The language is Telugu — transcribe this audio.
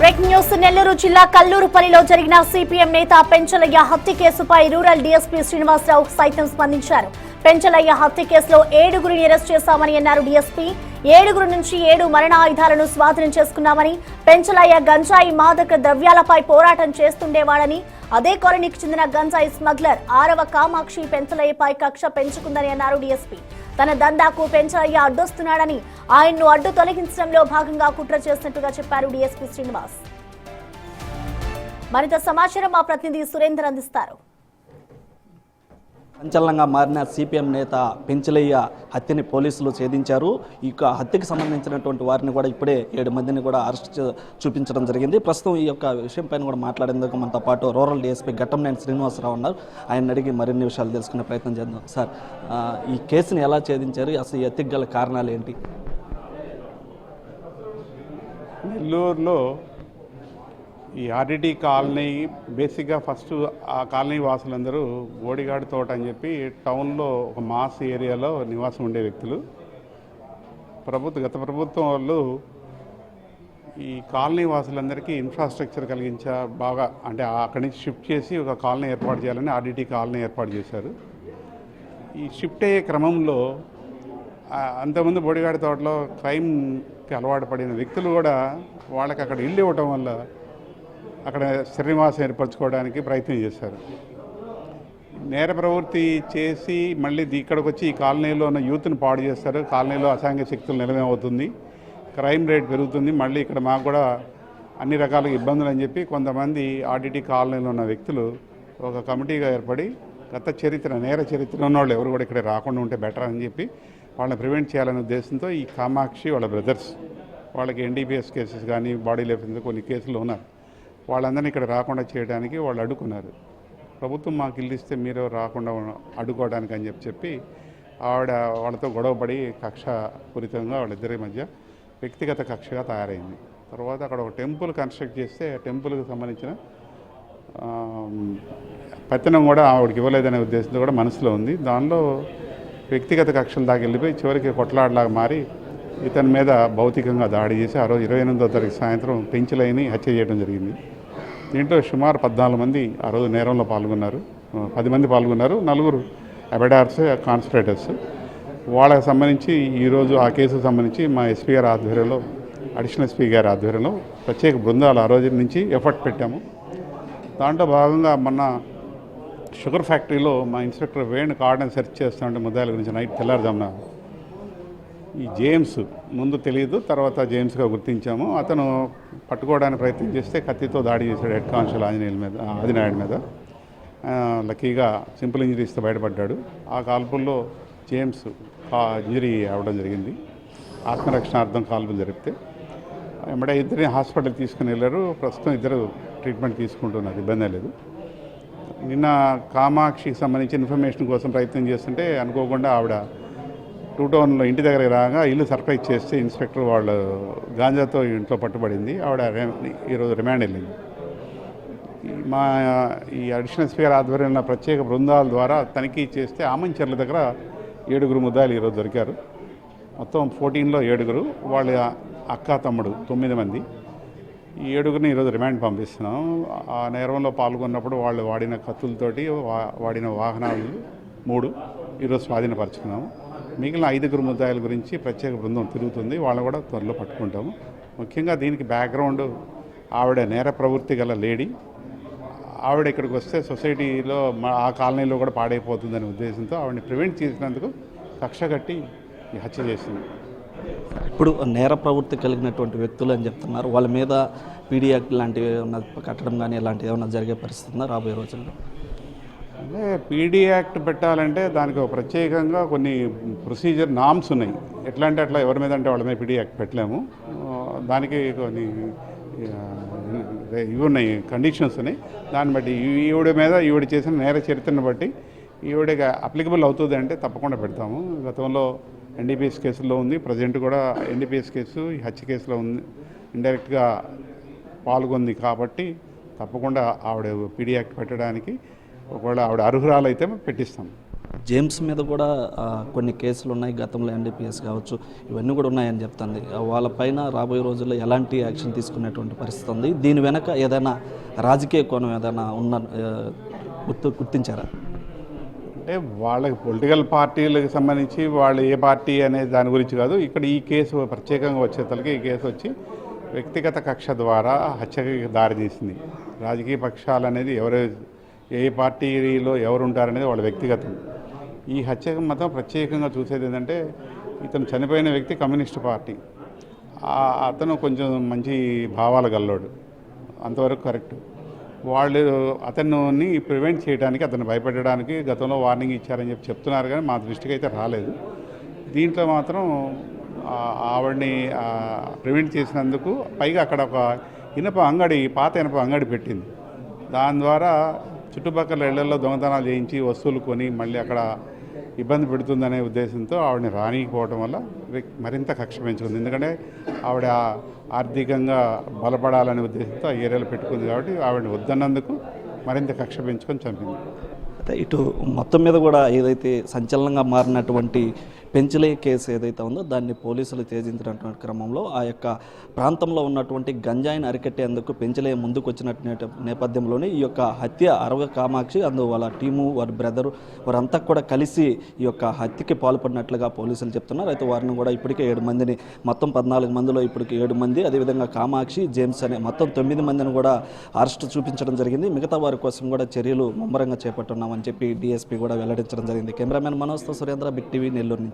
బ్రేకింగ్ న్యూస్ నెల్లూరు జిల్లా కల్లూరుపల్లిలో జరిగిన సిపిఎం నేత పెంచలయ్య హత్య కేసుపై రూరల్ డీఎస్పీ శ్రీనివాసరావు సైతం స్పందించారు. పెంచలయ్య హత్య కేసులో 7గురిని అరెస్ట్ చేశామని అన్నారు డీఎస్పీ. 7గురు నుంచి 7 మరణాయుధాలను స్వాధీనం చేసుకున్నామని, పెంచలయ్య గంజాయి మాదక ద్రవ్యాలపై పోరాటం చేస్తుండేవాడని, అదే కాలనీకి చెందిన గంజాయి స్మగ్లర్ 6వ కామాక్షి పెంచలయ్యపై కక్ష పెంచుకుందని అన్నారు డీఎస్పీ. తన దందాకు పెంచలయ్య అడ్డొస్తున్నాడని, ఆయన్ను అడ్డు తొలగించడంలో భాగంగా కుట్ర చేసినట్టుగా చెప్పారు డీఎస్పీ శ్రీనివాస్. మరింత సమాచారం మా ప్రతినిధి సురేందర్ అందిస్తారు. సంచలనంగా మారిన సిపిఎం నేత పెంచలయ్య హత్యని పోలీసులు ఛేదించారు. ఈ హత్యకు సంబంధించినటువంటి వారిని కూడా ఇప్పుడే 7 మందిని కూడా అరెస్ట్ చూపించడం జరిగింది. ప్రస్తుతం ఈ యొక్క విషయం పైన కూడా మాట్లాడేందుకు మనతో పాటు రూరల్ డీఎస్పీ ఘట్టంనేని శ్రీనివాసరావు ఉన్నారు. ఆయన అడిగి మరిన్ని విషయాలు తెలుసుకునే ప్రయత్నం చేద్దాం. సార్, ఈ కేసుని ఎలా ఛేదించారు? అసలు ఈ హత్యకు గల కారణాలు ఏంటి? నెల్లూరులో ఈ ఆర్డిటి కాలనీ బేసిక్గా ఫస్ట్ ఆ కాలనీ వాసులందరూ బోడిగాడి తోట అని చెప్పి టౌన్లో ఒక మాస్ ఏరియాలో నివాసం ఉండే వ్యక్తులు. గత ప్రభుత్వం వాళ్ళు ఈ కాలనీ వాసులందరికీ ఇన్ఫ్రాస్ట్రక్చర్ బాగా అంటే అక్కడి నుంచి షిఫ్ట్ చేసి ఒక కాలనీ ఏర్పాటు చేయాలని ఆర్డిటి కాలనీ ఏర్పాటు చేశారు. ఈ షిఫ్ట్ అయ్యే క్రమంలో అంతకుముందు బోడిగాడి తోటలో క్రైమ్కి అలవాటు పడిన వ్యక్తులు కూడా వాళ్ళకి అక్కడ ఇల్లు ఇవ్వటం వల్ల అక్కడ శ్రీనివాసం ఏర్పరచుకోవడానికి ప్రయత్నం చేశారు. నేర ప్రవృత్తి చేసి మళ్ళీ ఇక్కడికి వచ్చి ఈ కాలనీలో ఉన్న యూత్ని పాడు చేస్తారు. కాలనీలో అసాంఘిక శక్తులు నిలవేమవుతుంది, క్రైమ్ రేట్ పెరుగుతుంది, మళ్ళీ ఇక్కడ మాకు కూడా అన్ని రకాల ఇబ్బందులు అని చెప్పి కొంతమంది ఆర్డిటి కాలనీలో ఉన్న వ్యక్తులు ఒక కమిటీగా ఏర్పడి నేర చరిత్ర ఉన్నవాళ్ళు ఎవరు కూడా ఇక్కడ రాకుండా ఉంటే బెటర్ అని చెప్పి వాళ్ళని ప్రివెంట్ చేయాలనే ఉద్దేశంతో ఈ కామాక్షి వాళ్ళ బ్రదర్స్ వాళ్ళకి ఎన్డీపీఎస్ కేసెస్ కానీ బాడీ లేఫ్స్ కొన్ని కేసులు ఉన్నారు. వాళ్ళందరినీ ఇక్కడ రాకుండా చేయడానికి వాళ్ళు అడ్డుకున్నారు. ప్రభుత్వం మాకు ఇల్లు ఇస్తే మీరు రాకుండా అడ్డుకోవడానికి అని చెప్పి ఆవిడ వాళ్ళతో గొడవపడి కక్షపూరితంగా వాళ్ళిద్దరి మధ్య వ్యక్తిగత కక్షగా తయారైంది. తర్వాత అక్కడ ఒక టెంపుల్ కన్స్ట్రక్ట్ చేస్తే ఆ టెంపుల్కి సంబంధించిన పత్తనం కూడా ఆవిడకి ఇవ్వలేదనే ఉద్దేశంతో కూడా మనసులో ఉంది. దానిలో వ్యక్తిగత కక్షలు దాకా వెళ్ళిపోయి చివరికి కొట్లాడలాగా మారి ఇతని మీద భౌతికంగా దాడి చేసి ఆ రోజు 28వ తారీఖు సాయంత్రం పెంచలయ్యని హత్య చేయడం జరిగింది. దీంట్లో సుమారు 14 మంది ఆ రోజు నేరంలో పాల్గొన్నారు. 10 మంది పాల్గొన్నారు, 4 అబెడార్స్, కాన్స్పిరేటర్స్. వాళ్ళకి సంబంధించి ఈరోజు ఆ కేసుకు సంబంధించి మా ఎస్పీ గారి ఆధ్వర్యంలో, అడిషనల్ ఎస్పీ గారి ఆధ్వర్యంలో ప్రత్యేక బృందాలు ఆ రోజు నుంచి ఎఫర్ట్ పెట్టాము. దాంట్లో భాగంగా మొన్న షుగర్ ఫ్యాక్టరీలో మా ఇన్స్పెక్టర్ వేణు కార్డుని సెర్చ్ చేస్తుంటే ముద్దాయిల గురించి నైట్ తెల్లారుజామున ఈ జేమ్స్ ముందు తెలియదు, తర్వాత జేమ్స్గా గుర్తించాము. అతను పట్టుకోవడానికి ప్రయత్నం చేస్తే కత్తితో దాడి చేశాడు హెడ్ కానిస్టేబుల్ ఆదినాయుడు మీద. లక్కీగా సింపుల్ ఇంజరీస్తో బయటపడ్డాడు. ఆ కాల్పుల్లో జేమ్స్ ఇంజరీ అవ్వడం జరిగింది. ఆత్మరక్షణార్థం కాల్పులు జరిపితే వెంబడే ఇద్దరిని హాస్పిటల్ తీసుకుని వెళ్ళారు. ప్రస్తుతం ఇద్దరు ట్రీట్మెంట్ తీసుకుంటున్నారు, ఇబ్బంది లేదు. నిన్న కామాక్షికి సంబంధించి ఇన్ఫర్మేషన్ కోసం ప్రయత్నం చేస్తుంటే అనుకోకుండా ఆవిడ 2 టౌన్లో ఇంటి దగ్గర రాగా ఇల్లు సర్ప్రైజ్ చేస్తే ఇన్స్పెక్టర్ వాళ్ళు గాంజాతో ఇంట్లో పట్టుబడింది. ఆవిడ ఈరోజు రిమాండ్ వెళ్ళింది. ఈ అడిషనల్ స్పీకర్ ఆధ్వర్యంలో ప్రత్యేక బృందాల ద్వారా తనిఖీ చేస్తే ఆమంచర్ల దగ్గర 7గురు ముద్దాయిలు ఈరోజు దొరికారు. మొత్తం 14లో 7గురు, వాళ్ళ అక్క తమ్ముడు 9 మంది. ఈ 7గురిని ఈరోజు రిమాండ్ పంపిస్తున్నాం. ఆ నేరంలో పాల్గొన్నప్పుడు వాళ్ళు వాడిన కత్తులతోటి వాడిన వాహనాలు 3 ఈరోజు స్వాధీనపరుచుకున్నాము. మిగిలిన 5గురు ముద్దాయిల గురించి ప్రత్యేక బృందం తిరుగుతుంది, వాళ్ళని కూడా త్వరలో పట్టుకుంటాము. ముఖ్యంగా దీనికి బ్యాక్గ్రౌండ్ ఆవిడ నేర ప్రవృత్తి గల లేడీ. ఆవిడ ఇక్కడికి వస్తే సొసైటీలో ఆ కాలనీలో కూడా పాడైపోతుందనే ఉద్దేశంతో ఆవిడని ప్రివెంట్ చేసినందుకు కక్ష కట్టి ఈ హత్య చేసింది. ఇప్పుడు నేర ప్రవృత్తి కలిగినటువంటి వ్యక్తులు అని చెప్తున్నారు. వాళ్ళ మీద పీడీ యాక్ట్ లాంటివి ఏమన్నా కట్టడం కానీ ఇలాంటివి ఏమన్నా జరిగే పరిస్థితి ఉందా రాబోయే రోజుల్లో? అంటే పీడీ యాక్ట్ పెట్టాలంటే దానికి ఒక ప్రత్యేకంగా కొన్ని ప్రొసీజర్ నామ్స్ ఉన్నాయి. ఎట్లా అంటే అట్లా ఎవరి మీద అంటే వాళ్ళ మీద పీడీ యాక్ట్ పెట్టలేము. దానికి కొన్ని ఇవి ఉన్నాయి, కండిషన్స్ ఉన్నాయి. దాన్ని బట్టి ఈవిడ చేసిన నేర చరిత్రను బట్టి ఈవిడకి అప్లికబుల్ అవుతుంది అంటే తప్పకుండా పెడతాము. గతంలో ఎన్డీపీఎస్ కేసులో ఉంది, ప్రజెంట్ కూడా ఎన్డీపీఎస్ కేసు ఈ హత్య కేసులో ఉంది, ఇండైరెక్ట్గా పాల్గొంది కాబట్టి తప్పకుండా ఆవిడ పీడీ యాక్ట్ పెట్టడానికి ఒకవేళ ఆవిడ అర్హురాలు అయితే పెట్టిస్తాం. జేమ్స్ మీద కూడా కొన్ని కేసులు ఉన్నాయి, గతంలో ఎన్డీపీఎస్ కావచ్చు, ఇవన్నీ కూడా ఉన్నాయని చెప్తుంది. వాళ్ళపైన రాబోయే రోజుల్లో ఎలాంటి యాక్షన్ తీసుకునేటువంటి పరిస్థితి ఉంది? దీని వెనక ఏదైనా రాజకీయ కోణం ఏదైనా గుర్తించారా? అంటే వాళ్ళకి పొలిటికల్ పార్టీలకు సంబంధించి వాళ్ళు ఏ పార్టీ అనే దాని గురించి కాదు. ఇక్కడ ఈ కేసు ప్రత్యేకంగా వచ్చేసరికి ఈ కేసు వచ్చి వ్యక్తిగత కక్ష ద్వారా హత్యకి దారితీసింది. రాజకీయ పక్షాలు అనేది ఎవరు ఏ పార్టీలో ఎవరు ఉంటారనేది వాళ్ళ వ్యక్తిగతం. ఈ హత్యకు మాత్రం ప్రత్యేకంగా చూసేది ఏంటంటే ఇతను చనిపోయిన వ్యక్తి కమ్యూనిస్ట్ పార్టీ, అతను కొంచెం మంచి భావాలు గల్లోడు, అంతవరకు కరెక్ట్. వాళ్ళు అతన్ని ప్రివెంట్ చేయడానికి, అతను భయపెట్టడానికి గతంలో వార్నింగ్ ఇచ్చారని చెప్పి చెప్తున్నారు, కానీ మా దృష్టికి అయితే రాలేదు. దీంట్లో మాత్రం ఆవిడని ప్రివెంట్ చేసినందుకు పైగా అక్కడ ఒక పాత ఇనప అంగడి పెట్టింది. దాని ద్వారా చుట్టుపక్కల ఇళ్లలో దొంగతనాలు చేయించి వస్తువులు కొని మళ్ళీ అక్కడ ఇబ్బంది పెడుతుందనే ఉద్దేశంతో ఆవిడని రానికపోవడం వల్ల మరింత కక్ష పెంచుకుంది. ఎందుకంటే ఆవిడ ఆర్థికంగా బలపడాలనే ఉద్దేశంతో ఆ ఏరియాలో పెట్టుకుంది కాబట్టి ఆవిడని వద్దన్నందుకు మరింత కక్ష పెంచుకొని చంపింది. అయితే ఇటు మొత్తం మీద కూడా ఏదైతే సంచలనంగా మారినటువంటి పెంచలయ్య కేసు ఏదైతే ఉందో దాన్ని పోలీసులు ఛేదించినటువంటి క్రమంలో ఆ యొక్క ప్రాంతంలో ఉన్నటువంటి గంజాయిని అరికట్టేందుకు పెంచలయ్య ముందుకు వచ్చినట్టు నేపథ్యంలోనే ఈ యొక్క హత్య అరవ కామాక్షి వాళ్ళ టీము, వారి బ్రదరు, వారంతా కూడా కలిసి ఈ యొక్క హత్యకి పాల్పడినట్లుగా పోలీసులు చెప్తున్నారు. అయితే వారిని కూడా ఇప్పటికే 7 మందిని, మొత్తం 14 మందిలో ఇప్పటికి 7 మంది, అదేవిధంగా కామాక్షి, జేమ్స్ అనే మొత్తం 9 మందిని కూడా అరెస్టు చూపించడం జరిగింది. మిగతా వారి కోసం కూడా చర్యలు ముమ్మరంగా చేపట్టున్నామని చెప్పి డీఎస్పీ కూడా వెల్లడించడం జరిగింది. కెమెరామెన్ మనోజ్తో సురేంద్ర, బిగ్ టీవీ, నెల్లూరు నుంచి.